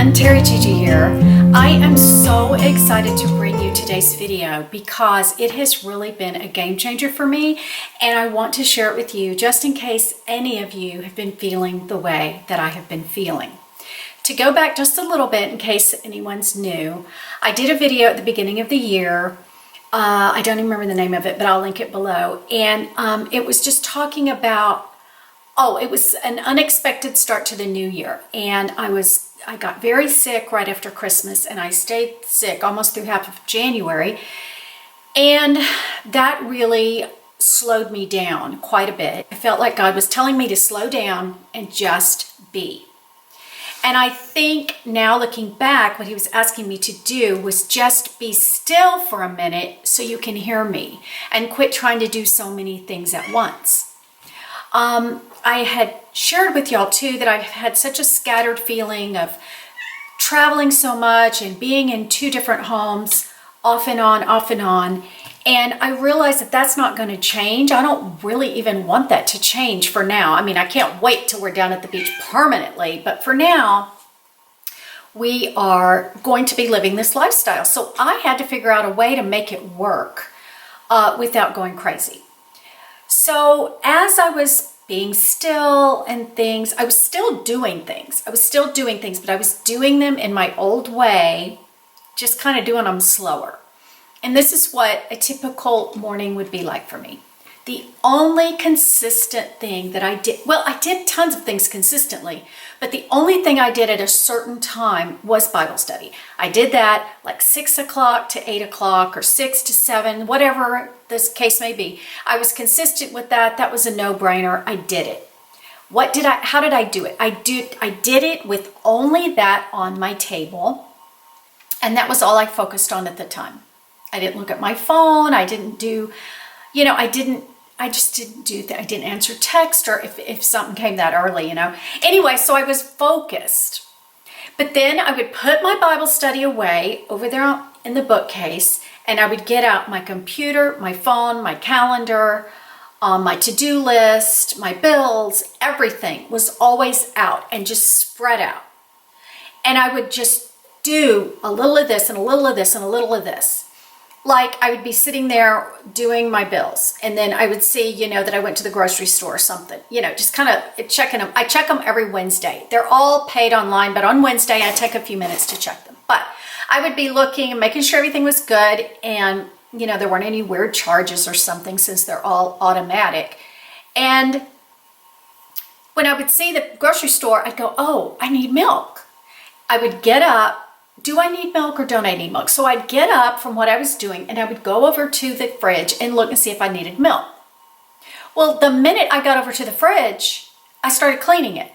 everyone, TeriGigi here. I am so excited to bring you today's video because it has really been a game changer for me, and I want to share it with you just in case any of you have been feeling the way that I have been feeling. To go back just a little bit in case anyone's new, I did a video at the beginning of the year. I don't even remember the name of it, but I'll link it below. And it was just talking about, it was an unexpected start to the new year. And I got very sick right after Christmas, and I stayed sick almost through half of January. And that really slowed me down quite a bit. I felt like God was telling me to slow down and just be. And I think now looking back, what he was asking me to do was just be still for a minute so you can hear me and quit trying to do so many things at once. I had shared with y'all too that I've had such a scattered feeling of traveling so much and being in 2 different homes off and on. And I realized that that's not going to change. I don't really even want that to change for now. I mean, I can't wait till we're down at the beach permanently, but for now, we are going to be living this lifestyle. So I had to figure out a way to make it work without going crazy. So as I was being still and things, I was still doing things. But I was doing them in my old way, just kind of doing them slower. And this is what a typical morning would be like for me. The only consistent thing that I did, I did tons of things consistently, but the only thing I did at a certain time was Bible study. I did that like 6 o'clock to 8 o'clock or 6 to 7, whatever this case may be. I was consistent with that. That was a no-brainer. I did it. How did I do it? I did it with only that on my table, and that was all I focused on at the time. I didn't look at my phone. I didn't do, I didn't answer text or if something came that early, Anyway, so I was focused. But then I would put my Bible study away over there in the bookcase, and I would get out my computer, my phone, my calendar, my to-do list, my bills, everything was always out and just spread out. And I would just do a little of this and a little of this and a little of this. Like I would be sitting there doing my bills, and then I would see, that I went to the grocery store or something, just kind of checking them. I check them every Wednesday. They're all paid online, but on Wednesday I take a few minutes to check them. But I would be looking and making sure everything was good, and there weren't any weird charges or something since they're all automatic. And when I would see the grocery store, I'd go, oh, I need milk. I would get up. Do I need milk or don't I need milk? So I'd get up from what I was doing and I would go over to the fridge and look and see if I needed milk. Well, the minute I got over to the fridge, I started cleaning it.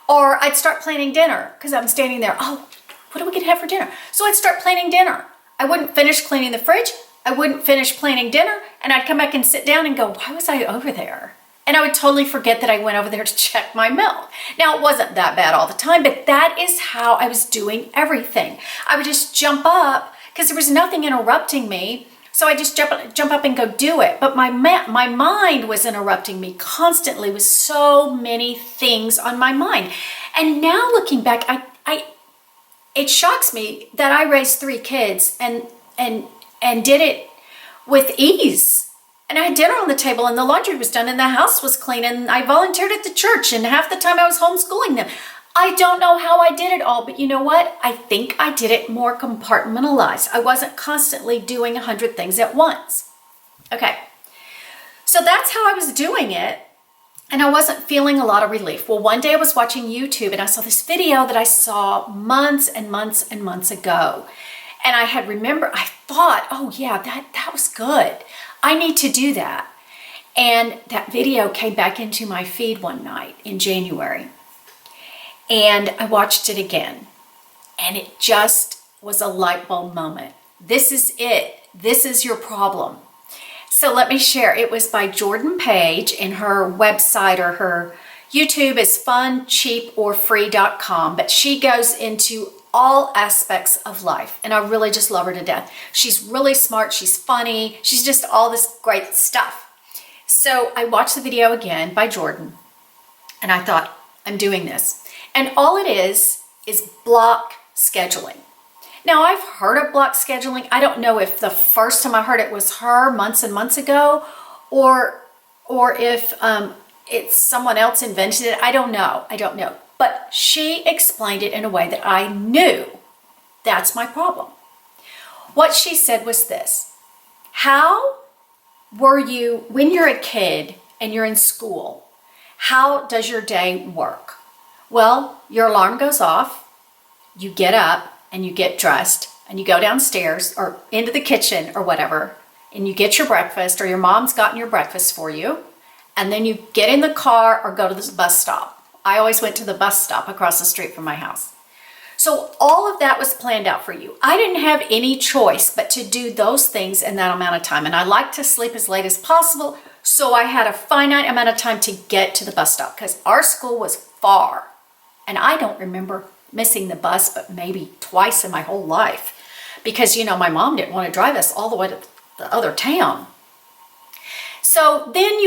Or I'd start planning dinner because I'm standing there. Oh, what are we going to have for dinner? So I'd start planning dinner. I wouldn't finish cleaning the fridge. I wouldn't finish planning dinner. And I'd come back and sit down and go, why was I over there? And I would totally forget that I went over there to check my milk. Now, it wasn't that bad all the time, but that is how I was doing everything. I would just jump up because there was nothing interrupting me. So I just jump up and go do it. But my mind was interrupting me constantly with so many things on my mind. And now looking back, it shocks me that I raised 3 kids and did it with ease. And I had dinner on the table and the laundry was done and the house was clean and I volunteered at the church and half the time I was homeschooling them. I don't know how I did it all, but you know what? I think I did it more compartmentalized. I wasn't constantly doing 100 things at once. Okay, so that's how I was doing it, and I wasn't feeling a lot of relief. Well, one day I was watching YouTube and I saw this video that I saw months and months and months ago. And I thought, oh yeah, that was good. I need to do that. And that video came back into my feed one night in January. And I watched it again. And it just was a light bulb moment. This is it. This is your problem. So let me share. It was by Jordan Page, and her website or her YouTube is funcheaporfree.com. But she goes into all aspects of life, and I really just love her to death. She's really smart, she's funny, she's just all this great stuff. So I watched the video again by Jordan, and I thought, I'm doing this. And all it is block scheduling. Now, I've heard of block scheduling. I don't know if the first time I heard it was her months and months ago, or if it's someone else invented it. I don't know. But she explained it in a way that I knew that's my problem. What she said was this: how were you, when you're a kid and you're in school, how does your day work? Well, your alarm goes off, you get up and you get dressed and you go downstairs or into the kitchen or whatever, and you get your breakfast, or your mom's gotten your breakfast for you, and then you get in the car or go to the bus stop. I always went to the bus stop across the street from my house. So all of that was planned out for you. I didn't have any choice but to do those things in that amount of time. And I like to sleep as late as possible, so I had a finite amount of time to get to the bus stop because our school was far. And I don't remember missing the bus but maybe twice in my whole life because, my mom didn't want to drive us all the way to the other town. So then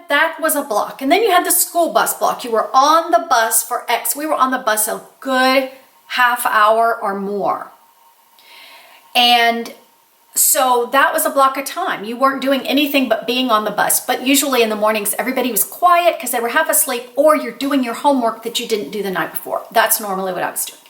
that was a block. And then you had the school bus block. You were on the bus for X. We were on the bus a good half hour or more. And so that was a block of time. You weren't doing anything but being on the bus. But usually in the mornings, everybody was quiet because they were half asleep, or you're doing your homework that you didn't do the night before. That's normally what I was doing.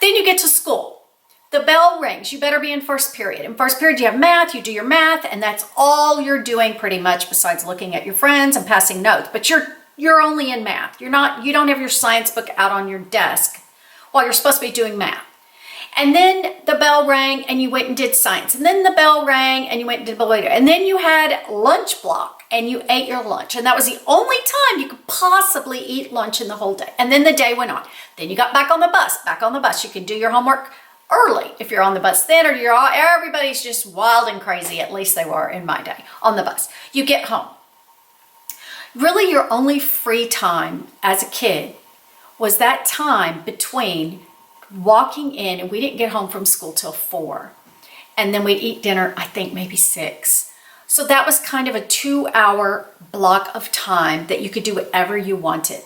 Then you get to school. The bell rings. You better be in first period. In first period, you have math. You do your math, and that's all you're doing pretty much besides looking at your friends and passing notes. But you're only in math. You don't have your science book out on your desk while you're supposed to be doing math. And then the bell rang and you went and did science. And then the bell rang and you went and did later. And then you had lunch block and you ate your lunch. And that was the only time you could possibly eat lunch in the whole day. And then the day went on. Then you got back on the bus. You can do your homework early if you're on the bus then, or everybody's just wild and crazy. At least they were in my day on the bus. You get home. Really, your only free time as a kid was that time between walking in, and we didn't get home from school till 4. And then we'd eat dinner, I think maybe 6. So that was kind of a 2-hour block of time that you could do whatever you wanted.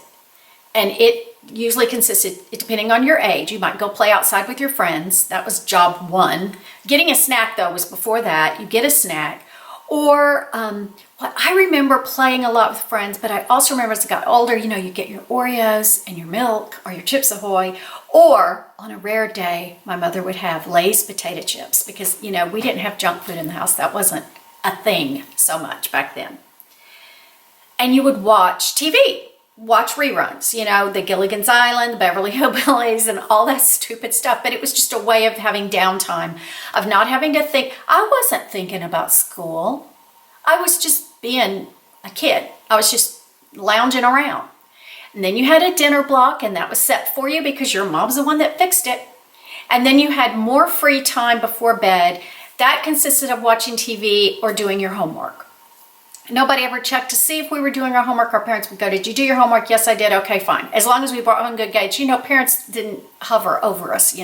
And it usually consisted, depending on your age, you might go play outside with your friends. That was job 1. Getting a snack, though, was before that. You get a snack. Or I remember playing a lot with friends, but I also remember as I got older, you get your Oreos and your milk or your Chips Ahoy, or on a rare day, my mother would have Lay's potato chips because, we didn't have junk food in the house. That wasn't a thing so much back then. And you would watch TV, watch reruns, the Gilligan's Island, the Beverly Hillbillies, and all that stupid stuff. But it was just a way of having downtime, of not having to think. I wasn't thinking about school. I was just being a kid. I was just lounging around. And then you had a dinner block, and that was set for you because your mom's the one that fixed it. And then you had more free time before bed. That consisted of watching TV or doing your homework. Nobody ever checked to see if we were doing our homework. Our parents would go, "Did you do your homework?" "Yes, I did." "Okay, fine." As long as we brought home good grades. Parents didn't hover over us,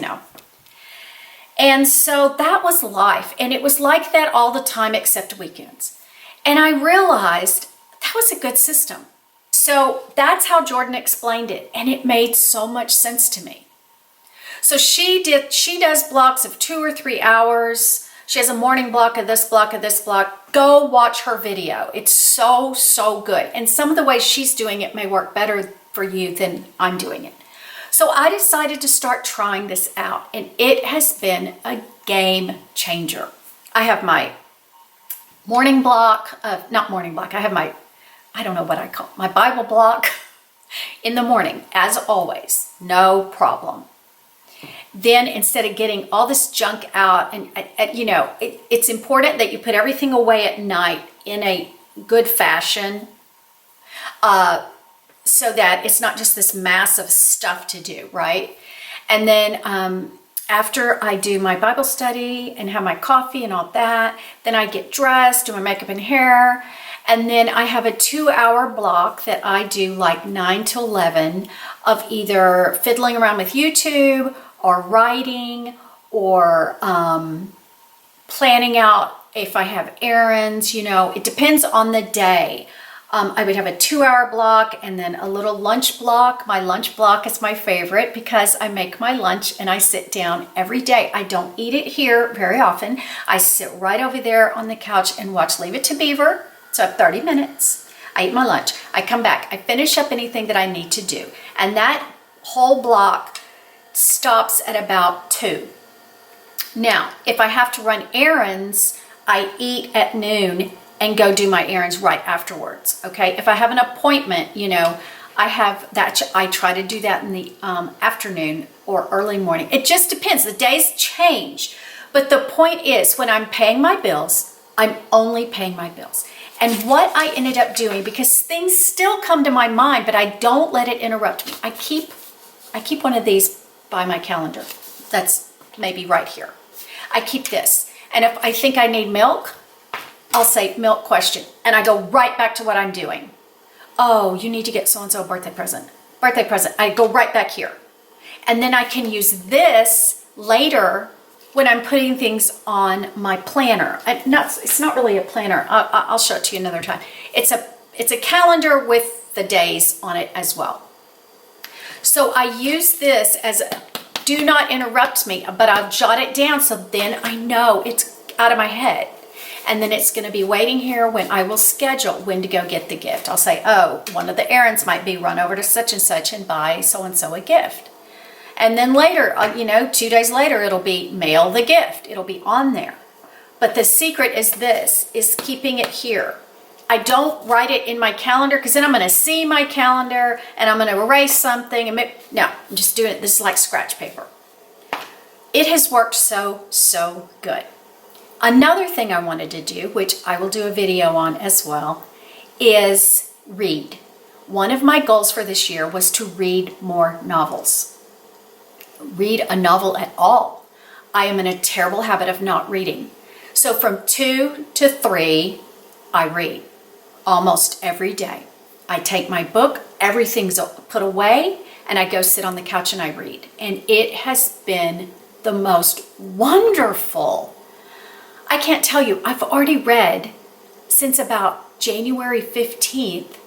And so that was life. And it was like that all the time except weekends. And I realized that was a good system. So that's how Jordan explained it. And it made so much sense to me. So she does blocks of 2 or 3 hours. She has a morning block of this block of this block. Go watch her video. It's so, so good. And some of the ways she's doing it may work better for you than I'm doing it. So I decided to start trying this out. And it has been a game changer. I have my morning block, not morning block. I have my, I don't know what I call it, my Bible block in the morning, as always. No problem. Then instead of getting all this junk out, and it's important that you put everything away at night in a good fashion so that it's not just this mass of stuff to do, right? And then after I do my Bible study and have my coffee and all that, then I get dressed, do my makeup and hair, and then I have a 2-hour block that I do like 9 to 11 of either fiddling around with YouTube or writing, or planning out if I have errands. It depends on the day. I would have a 2-hour block and then a little lunch block. My lunch block is my favorite because I make my lunch and I sit down every day. I don't eat it here very often. I sit right over there on the couch and watch Leave It to Beaver. So I have 30 minutes. I eat my lunch. I come back. I finish up anything that I need to do. And that whole block stops at about 2. Now, if I have to run errands, I eat at noon and go do my errands right afterwards, okay? If I have an appointment, you know, I have that, I try to do that in the afternoon or early morning. It just depends. The days change. But the point is, when I'm paying my bills, I'm only paying my bills. And what I ended up doing, because things still come to my mind, but I don't let it interrupt me. I keep one of these by my calendar. That's maybe right here. I keep this. And if I think I need milk, I'll say milk question, and I go right back to what I'm doing. Oh, you need to get so-and-so a birthday present. Birthday present. I go right back here. And then I can use this later when I'm putting things on my planner. It's not really a planner. I'll show it to you another time. It's a calendar with the days on it as well. So I use this as a do not interrupt me, but I'll jot it down so then I know it's out of my head. And then it's going to be waiting here when I will schedule when to go get the gift. I'll say, oh, one of the errands might be run over to such and such and buy so-and-so a gift. And then later, 2 days later, it'll be mail the gift. It'll be on there. But the secret is keeping it here. I don't write it in my calendar because then I'm going to see my calendar and I'm going to erase something. No, I'm just doing it. This is like scratch paper. It has worked so good. Another thing I wanted to do, which I will do a video on as well, is read. One of my goals for this year was to read more novels. Read a novel at all. I am in a terrible habit of not reading. So from 2 to 3, I read almost every day. I take my book, everything's put away, and I go sit on the couch and I read. And it has been the most wonderful. I can't tell you, I've already read since about January 15th,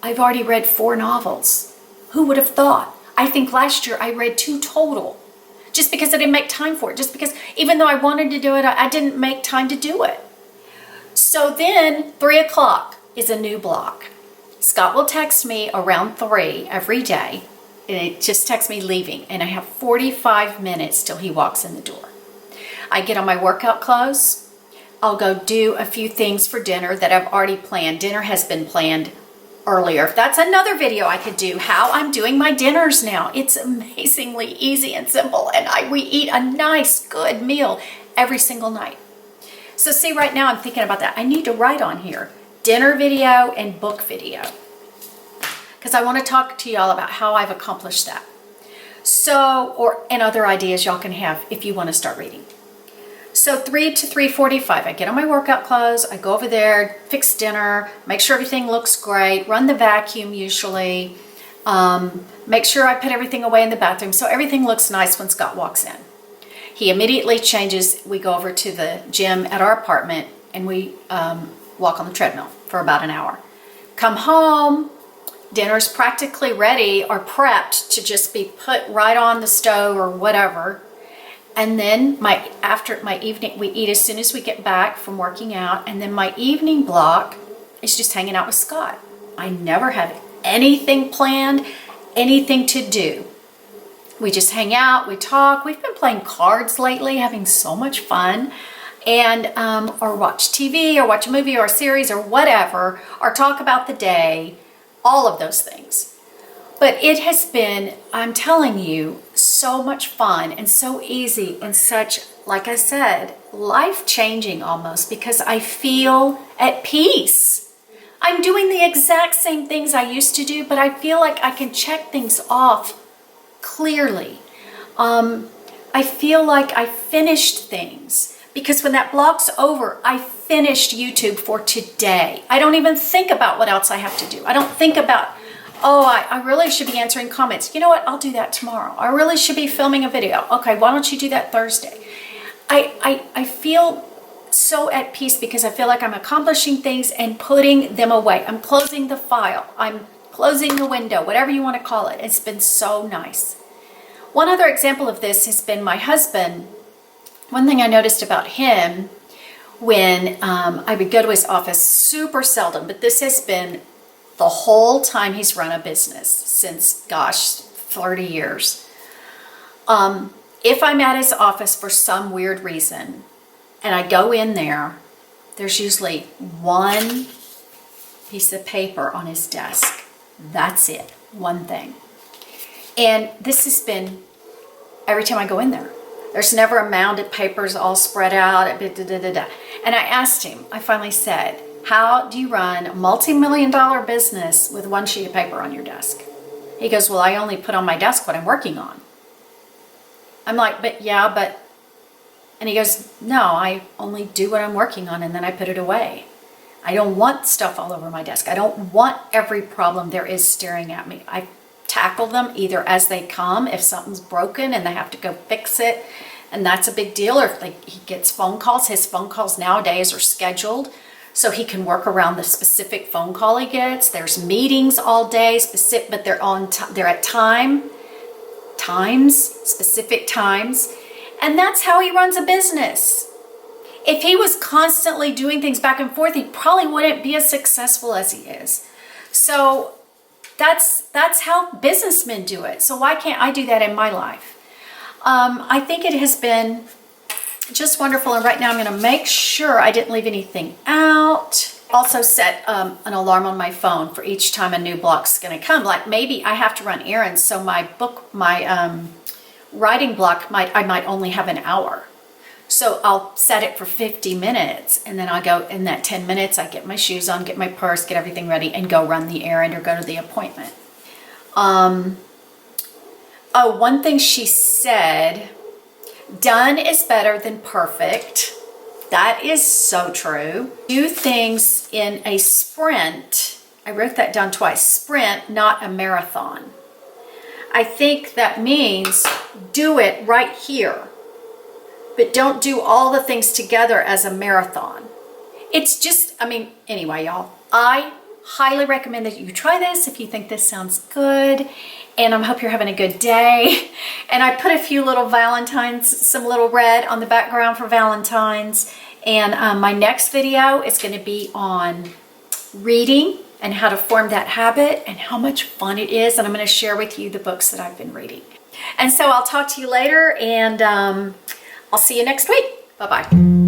I've already read 4 novels. Who would have thought? I think last year I read 2 total, just because I didn't make time for it, just because even though I wanted to do it, I didn't make time to do it. So then 3 o'clock is a new block. Scott will text me around 3 every day, and it just texts me leaving, and I have 45 minutes till he walks in the door. I get on my workout clothes. I'll go do a few things for dinner that I've already planned. Dinner has been planned earlier. That's another video I could do, how I'm doing my dinners now. It's amazingly easy and simple, and we eat a nice, good meal every single night. So see, right now I'm thinking about that. I need to write on here, dinner video and book video, because I want to talk to y'all about how I've accomplished that. So, and other ideas y'all can have if you want to start reading. So 3 to 3:45, I get on my workout clothes, I go over there, fix dinner, make sure everything looks great, run the vacuum usually, make sure I put everything away in the bathroom so everything looks nice when Scott walks in. He immediately changes, we go over to the gym at our apartment and we walk on the treadmill for about an hour. Come home, dinner's practically ready or prepped to just be put right on the stove or whatever. And then after my evening, we eat as soon as we get back from working out. And then my evening block is just hanging out with Scott. I never have anything planned, anything to do. We just hang out, we talk. We've been playing cards lately, having so much fun. And, or watch TV or watch a movie or a series or whatever, or talk about the day, all of those things. But it has been, I'm telling you, so much fun and so easy and such, like I said, life-changing almost, because I feel at peace. I'm doing the exact same things I used to do, but I feel like I can check things off clearly. I feel like I finished things, because when that block's over, I finished YouTube for today. I don't even think about what else I have to do. I don't think about, oh, I really should be answering comments. You know what? I'll do that tomorrow. I really should be filming a video. Okay, why don't you do that Thursday? I feel so at peace because I feel like I'm accomplishing things and putting them away. I'm closing the file. I'm closing the window, whatever you want to call it. It's been so nice. One other example of this has been my husband. One thing I noticed about him when I would go to his office, super seldom, but this has been the whole time he's run a business since, gosh, 30 years. If I'm at his office for some weird reason and I go in there, there's usually one piece of paper on his desk. That's it, one thing. And this has been every time I go in there. There's never a mound of papers all spread out. And I asked him, I finally said, how do you run a multi-million-dollar business with one sheet of paper on your desk? He goes, well, I only put on my desk what I'm working on. I'm like, but. And he goes, no, I only do what I'm working on and then I put it away. I don't want stuff all over my desk. I don't want every problem there is staring at me. I tackle them either as they come, if something's broken and they have to go fix it, and that's a big deal, or if he gets phone calls. His phone calls nowadays are scheduled so he can work around the specific phone call he gets. There's meetings all day, but they're at specific times, and that's how he runs a business. If he was constantly doing things back and forth, he probably wouldn't be as successful as he is. So that's how businessmen do it. So why can't I do that in my life? I think it has been just wonderful. And right now I'm going to make sure I didn't leave anything out. Also set an alarm on my phone for each time a new block's going to come. Like maybe I have to run errands, so my writing block I might only have an hour. So I'll set it for 50 minutes, and then I go in that 10 minutes, I get my shoes on, get my purse, get everything ready, and go run the errand or go to the appointment. One thing she said, done is better than perfect. That is so true. Do things in a sprint. I wrote that down twice. Sprint, not a marathon. I think that means do it right here, but don't do all the things together as a marathon. It's just, anyway, y'all, I highly recommend that you try this if you think this sounds good, and I hope you're having a good day. And I put a few little some little red on the background for Valentine's, and my next video is going to be on reading and how to form that habit and how much fun it is, and I'm going to share with you the books that I've been reading. And so I'll talk to you later, and I'll see you next week. Bye-bye.